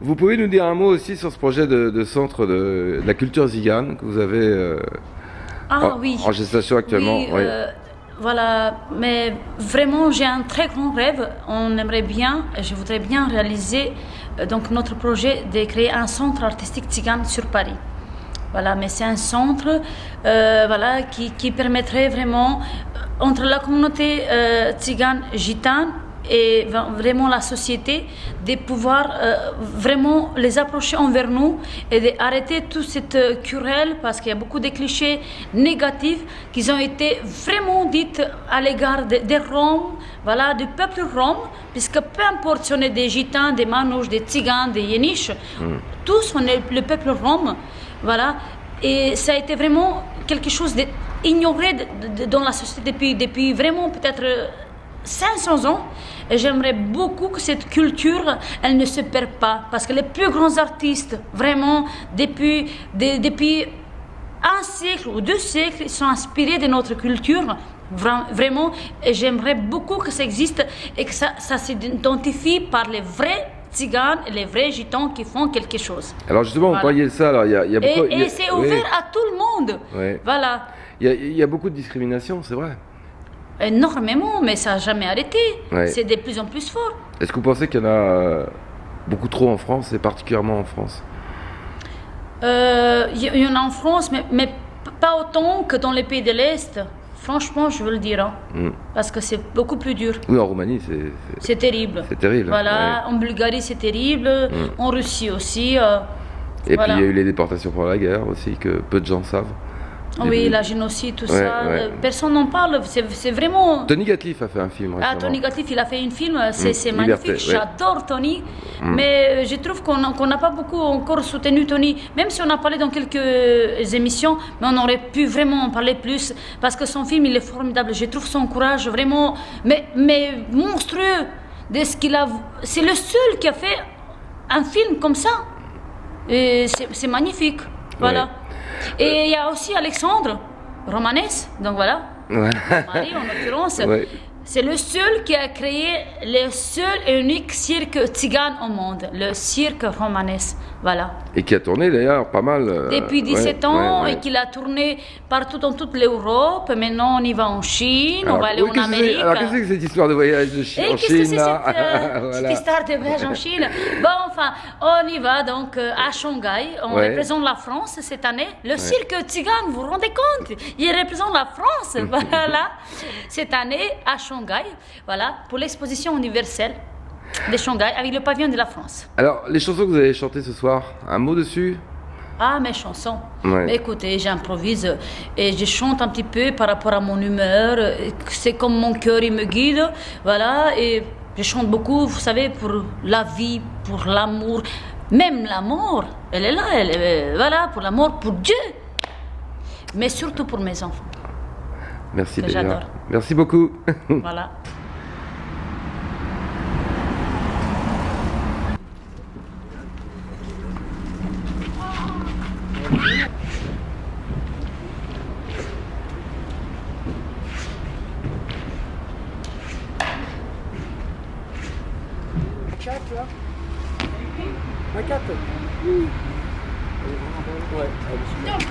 Vous pouvez nous dire un mot aussi sur ce projet de centre de la culture Tsigane que vous avez Oui. en gestation actuellement. Oui, Oui. voilà, mais vraiment j'ai un très grand rêve. On aimerait bien, je voudrais bien réaliser donc notre projet de créer un centre artistique tzigane sur Paris. Voilà, mais c'est un centre voilà, qui permettrait vraiment entre la communauté tzigane gitane et vraiment la société de pouvoir vraiment les approcher envers nous et d'arrêter toute cette querelle parce qu'il y a beaucoup de clichés négatifs qui ont été vraiment dites à l'égard des Roms, voilà, du peuple rom, puisque peu importe si on est des gitans, des manouches, des tziganes, des yéniches, tous on est le peuple rom, voilà, et ça a été vraiment quelque chose d'ignoré dans la société depuis vraiment peut-être 500 ans. Et j'aimerais beaucoup que cette culture, elle ne se perd pas. Parce que les plus grands artistes, vraiment, depuis un siècle ou 2 siècles, ils sont inspirés de notre culture. Vraiment, et j'aimerais beaucoup que ça existe et que ça s'identifie par les vrais tziganes et les vrais gitans qui font quelque chose. Alors justement, Voilà. vous parliez de ça, alors il y a beaucoup... Et c'est ouvert à tout le monde. Oui. Voilà. Il y a beaucoup de discrimination, c'est vrai. Énormément, mais ça n'a jamais arrêté. Ouais. C'est de plus en plus fort. Est-ce que vous pensez qu'il y en a beaucoup trop en France, et particulièrement en France? Il y en a en France, mais pas autant que dans les pays de l'Est. Franchement, je veux le dire. Parce que c'est beaucoup plus dur. Oui, en Roumanie, C'est terrible. c'est terrible. Voilà, Ouais. en Bulgarie, c'est terrible. En Russie aussi. Et voilà. puis il y a eu les déportations pendant la guerre aussi, que peu de gens savent. Oui, la génocide, tout Ouais, ça. ouais. Personne n'en parle. C'est vraiment. Tony Gatliff a fait un film récemment. Tony Gatliff, il a fait un film, c'est Liberté, magnifique, ouais. j'adore Tony, mais je trouve qu'on n'a pas beaucoup encore soutenu Tony, même si on a parlé dans quelques émissions, mais on aurait pu vraiment en parler plus, parce que son film, il est formidable, je trouve son courage vraiment, mais monstrueux, de ce qu'il a, c'est le seul qui a fait un film comme ça, et c'est magnifique, voilà. Ouais. Et il y a aussi Alexandre Romanès, donc voilà. Ouais. Mon mari, en l'occurrence, Ouais. c'est le seul qui a créé le seul et unique cirque tzigane au monde, le cirque Romanès. Voilà. Et qui a tourné d'ailleurs pas mal. Depuis 17 ouais, ans, ouais. et qu'il a tourné partout dans toute l'Europe. Maintenant, on y va en Chine, on Alors, va aller oui, en qu'est-ce que c'est- Amérique. Alors qu'est-ce que c'est cette histoire de voyage de Chine, Et en qu'est-ce que Chine c'est là cette Voilà. histoire de voyage en Chine? Bon, enfin, on y va donc à Shanghai. On Ouais. représente la France cette année. Le cirque tzigane, vous vous rendez compte? Il représente la France, voilà, cette année à Shanghai, voilà, pour l'exposition universelle de Shanghai avec le pavillon de la France. Alors, les chansons que vous allez chanter ce soir, un mot dessus? Ah, mes chansons. Ouais. Mais écoutez, j'improvise et je chante un petit peu par rapport à mon humeur. C'est comme mon cœur, il me guide. Voilà, et je chante beaucoup, vous savez, pour la vie, pour l'amour. Même la mort, elle est là, voilà, pour l'amour, pour Dieu. Mais surtout pour mes enfants. Merci Que déjà. j'adore. Merci beaucoup. Voilà. La 4. Oui. Ouais, allez,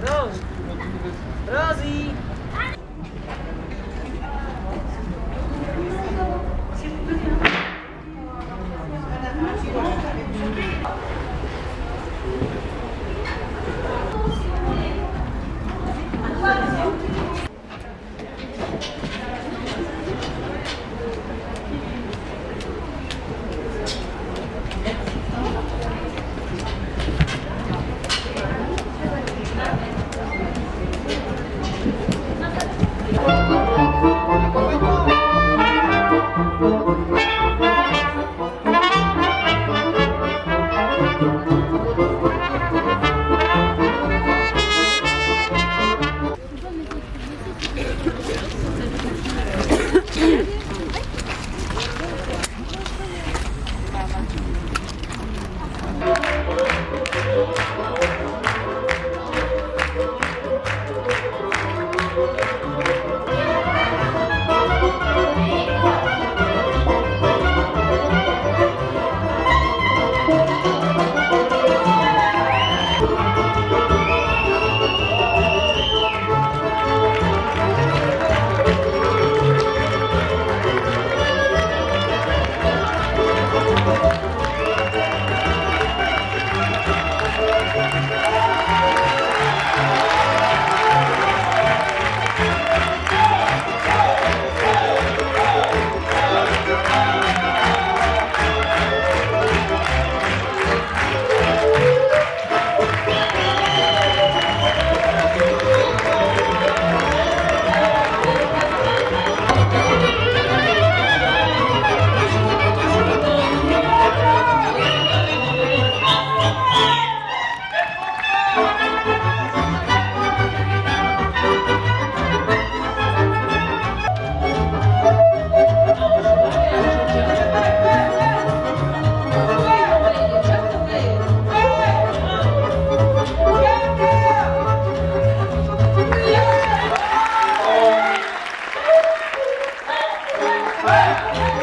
Rose. Rosie. ouais.